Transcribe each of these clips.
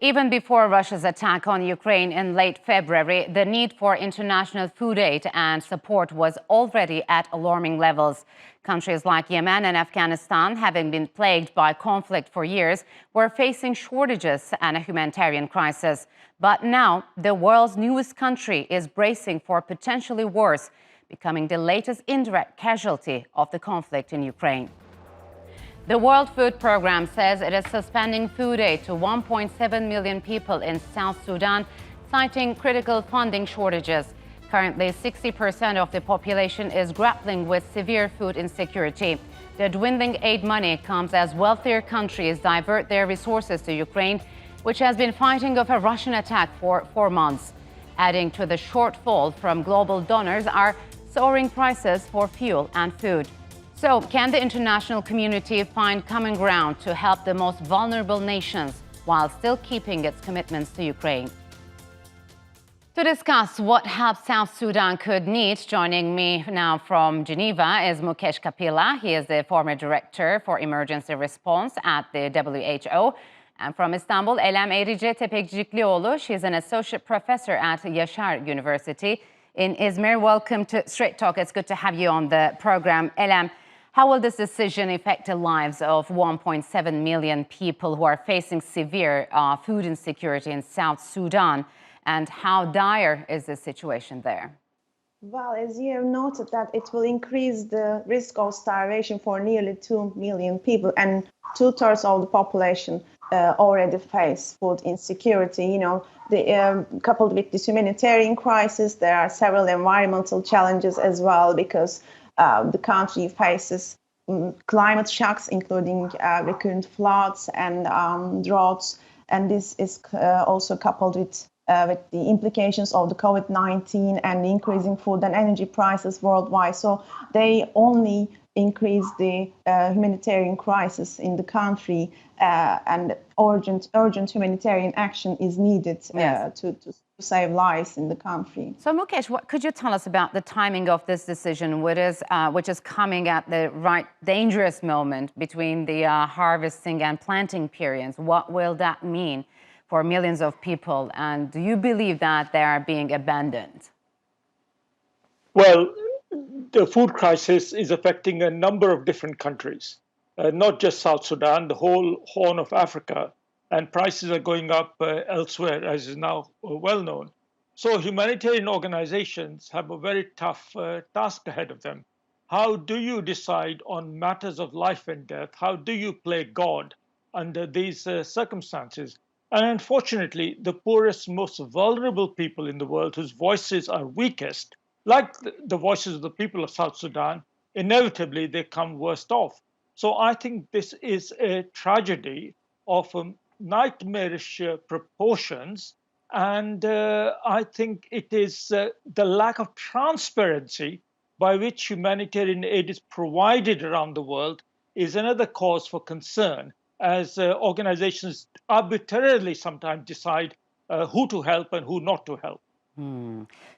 Even before Russia's attack on Ukraine in late February, the need for international food aid and support was already at alarming levels. Countries like Yemen and Afghanistan, having been plagued by conflict for years, were facing shortages and a humanitarian crisis. But now, the world's newest country is bracing for potentially worse, becoming the latest indirect casualty of the conflict in Ukraine. The World Food Programme says it is suspending food aid to 1.7 million people in South Sudan, citing critical funding shortages. Currently, 60% of the population is grappling with severe food insecurity. The dwindling aid money comes as wealthier countries divert their resources to Ukraine, which has been fighting off a Russian attack for 4 months. Adding to the shortfall from global donors are soaring prices for fuel and food. So, can the international community find common ground to help the most vulnerable nations while still keeping its commitments to Ukraine? To discuss what help South Sudan could need, joining me now from Geneva is Mukesh Kapila. He is the former director for emergency response at the WHO. And from Istanbul, Elem Eyrice Tepeciklioğlu. She's an associate professor at Yaşar University in İZMİR. Welcome to Straight Talk. It's good to have you on the program. Elem, how will this decision affect the lives of 1.7 million people who are facing severe food insecurity in South Sudan? And how dire is the situation there? Well, as you have noted, that it will increase the risk of starvation for nearly 2 million people, and 2/3 of the population already face food insecurity. You know, coupled with this humanitarian crisis, there are several environmental challenges as well, because the country faces climate shocks, including recurrent floods and droughts, and this is also coupled with the implications of the COVID-19 and the increasing food and energy prices worldwide. So they only increase the humanitarian crisis in the country, and urgent humanitarian action is needed to save lives in the country. So Mukesh, what could you tell us about the timing of this decision, which is coming at the right dangerous moment between the harvesting and planting periods? What will that mean for millions of people, and do you believe that they are being abandoned? Well, the food crisis is affecting a number of different countries, not just South Sudan, the whole Horn of Africa, and prices are going up elsewhere, as is now well known. So humanitarian organizations have a very tough task ahead of them. How do you decide on matters of life and death? How do you play God under these circumstances? And unfortunately, the poorest, most vulnerable people in the world, whose voices are weakest, like the voices of the people of South Sudan, inevitably they come worst off. So I think this is a tragedy of nightmarish proportions. And I think it is the lack of transparency by which humanitarian aid is provided around the world is another cause for concern, as organizations arbitrarily sometimes decide who to help and who not to help.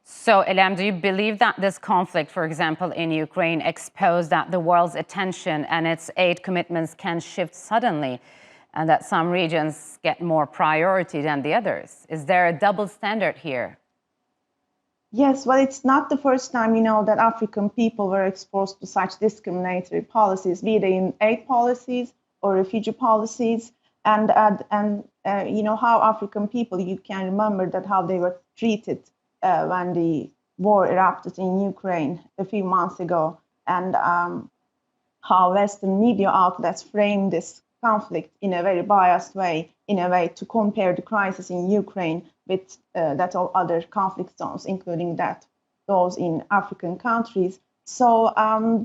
So, Elem, do you believe that this conflict, for example, in Ukraine, exposed that the world's attention and its aid commitments can shift suddenly, and that some regions get more priority than the others? Is there a double standard here? Yes, well, it's not the first time, that African people were exposed to such discriminatory policies, be they in aid policies or refugee policies, and how African people, you can remember that how they were treated when the war erupted in Ukraine a few months ago, and how Western media outlets framed this conflict in a very biased way, in a way to compare the crisis in Ukraine with that of other conflict zones, including those in African countries. So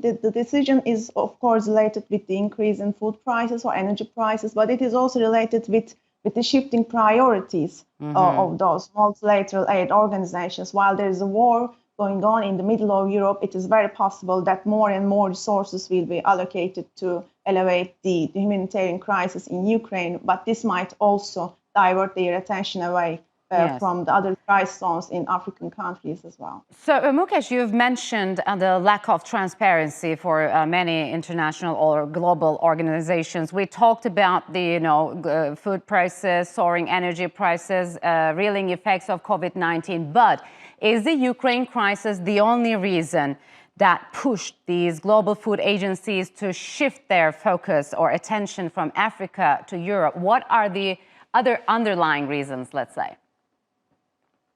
the decision is, of course, related with the increase in food prices or energy prices, but it is also related with the shifting priorities of those multilateral aid organizations. While there is a war going on in the middle of Europe, it is very possible that more and more resources will be allocated to elevate the humanitarian crisis in Ukraine, but this might also divert their attention away Yes. from the other crisis zones in African countries as well. So, Mukesh, you've mentioned the lack of transparency for many international or global organizations. We talked about the food prices, soaring energy prices, reeling effects of COVID-19. But is the Ukraine crisis the only reason that pushed these global food agencies to shift their focus or attention from Africa to Europe? What are the other underlying reasons, let's say?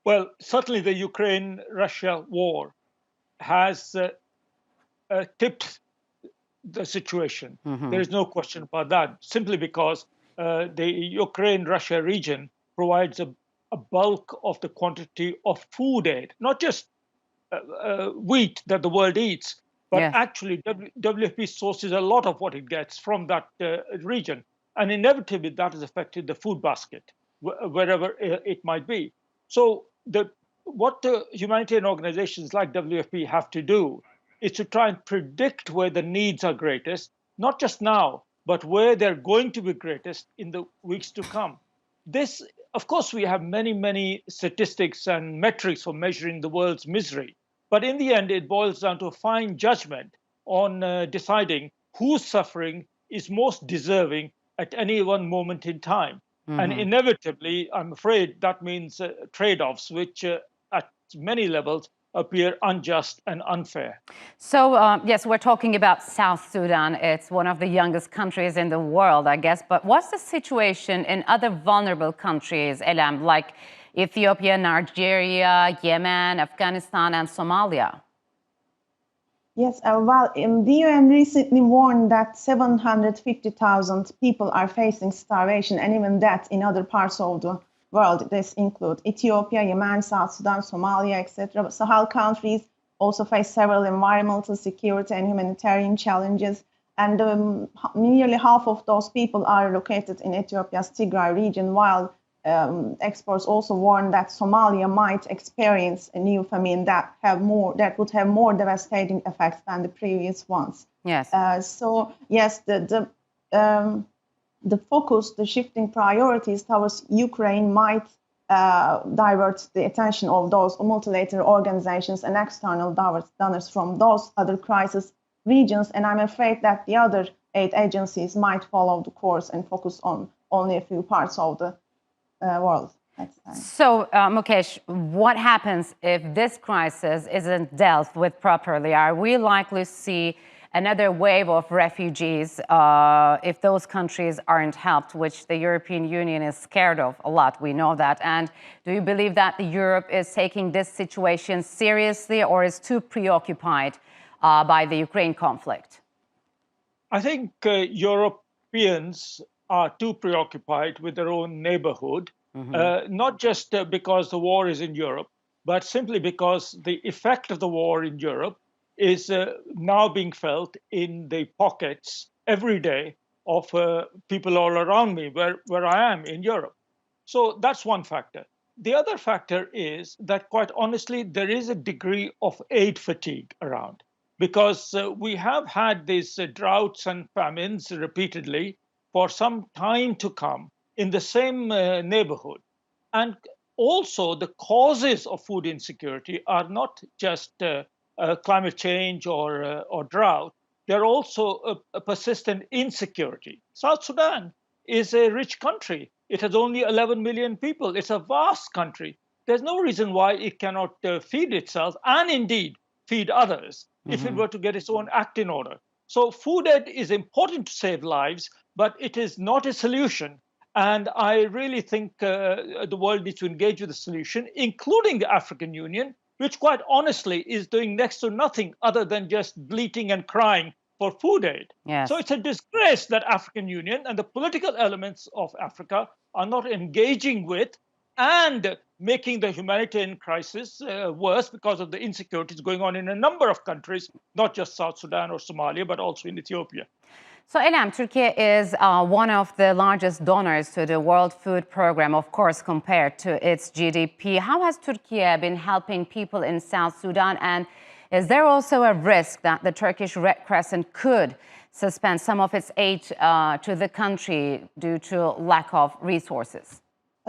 Well, certainly the Ukraine-Russia war has tipped the situation. There is no question about that, simply because the Ukraine-Russia region provides a bulk of the quantity of food aid, not just wheat that the world eats, but actually WFP sources a lot of what it gets from that region. And inevitably that has affected the food basket, wherever it might be. So what the humanitarian organizations like WFP have to do is to try and predict where the needs are greatest, not just now, but where they're going to be greatest in the weeks to come. This, of course, we have many, many statistics and metrics for measuring the world's misery. But in the end, it boils down to a fine judgment on deciding whose suffering is most deserving at any one moment in time. And inevitably, I'm afraid that means trade-offs, which at many levels appear unjust and unfair. So, yes, we're talking about South Sudan. It's one of the youngest countries in the world, I guess. But what's the situation in other vulnerable countries, Elem, like Ethiopia, Nigeria, Yemen, Afghanistan, and Somalia? Yes, well, the UN recently warned that 750,000 people are facing starvation and even death in other parts of the world. This includes Ethiopia, Yemen, South Sudan, Somalia, etc. Sahel countries also face several environmental, security, and humanitarian challenges. And nearly half of those people are located in Ethiopia's Tigray region, while experts also warn that Somalia might experience a new famine that would have more devastating effects than the previous ones. Yes. So yes, the focus, the shifting priorities towards Ukraine might divert the attention of those multilateral organizations and external donors from those other crisis regions. And I'm afraid that the other aid agencies might follow the course and focus on only a few parts of the world. So, Mukesh, what happens if this crisis isn't dealt with properly? Are we likely to see another wave of refugees if those countries aren't helped, which the European Union is scared of a lot? We know that. And do you believe that Europe is taking this situation seriously or is too preoccupied by the Ukraine conflict? I think Europeans are too preoccupied with their own neighborhood, not just because the war is in Europe, but simply because the effect of the war in Europe is now being felt in the pockets every day of people all around me, where I am in Europe. So that's one factor. The other factor is that, quite honestly, there is a degree of aid fatigue around, because we have had these droughts and famines repeatedly for some time to come in the same neighborhood. And also the causes of food insecurity are not just climate change or drought. They're also a persistent insecurity. South Sudan is a rich country. It has only 11 million people. It's a vast country. There's no reason why it cannot feed itself and indeed feed others if it were to get its own act in order. So food aid is important to save lives, but it is not a solution. And I really think the world needs to engage with the solution, including the African Union, which quite honestly is doing next to nothing other than just bleating and crying for food aid. Yes. So it's a disgrace that African Union and the political elements of Africa are not engaging with and making the humanitarian crisis worse because of the insecurities going on in a number of countries, not just South Sudan or Somalia, but also in Ethiopia. So, Elem, Turkey is one of the largest donors to the World Food Programme, of course, compared to its GDP. How has Turkey been helping people in South Sudan? And is there also a risk that the Turkish Red Crescent could suspend some of its aid to the country due to lack of resources?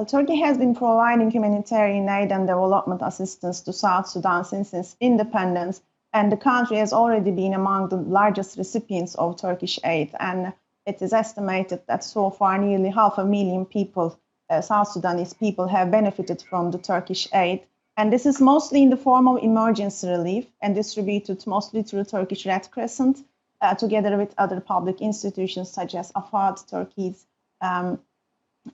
Turkey has been providing humanitarian aid and development assistance to South Sudan since its independence, and the country has already been among the largest recipients of Turkish aid. And it is estimated that so far nearly 500,000 people, South Sudanese people, have benefited from the Turkish aid. And this is mostly in the form of emergency relief and distributed mostly through Turkish Red Crescent, together with other public institutions such as AFAD, Turkey's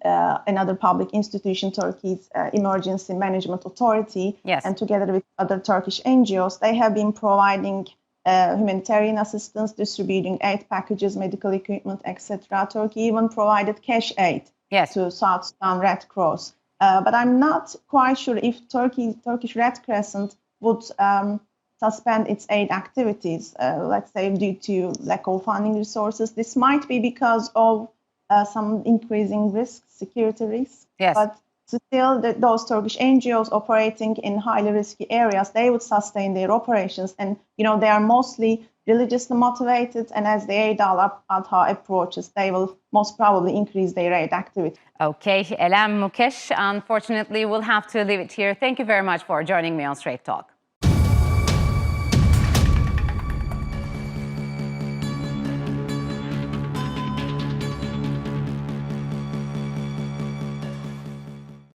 another public institution, Turkey's Emergency Management Authority, yes, and together with other Turkish NGOs, they have been providing humanitarian assistance, distributing aid packages, medical equipment, etc. Turkey even provided cash aid, yes, to South Sudan Red Cross. But I'm not quite sure if Turkish Red Crescent would suspend its aid activities, let's say due to lack of funding resources. This might be because of some increasing risks, security risks. Yes. But still, those Turkish NGOs operating in highly risky areas, they would sustain their operations. And, they are mostly religiously motivated. And as the Eid al-Adha approaches, they will most probably increase their aid activity. Okay, Elem, Mukesh, unfortunately, we'll have to leave it here. Thank you very much for joining me on Straight Talk.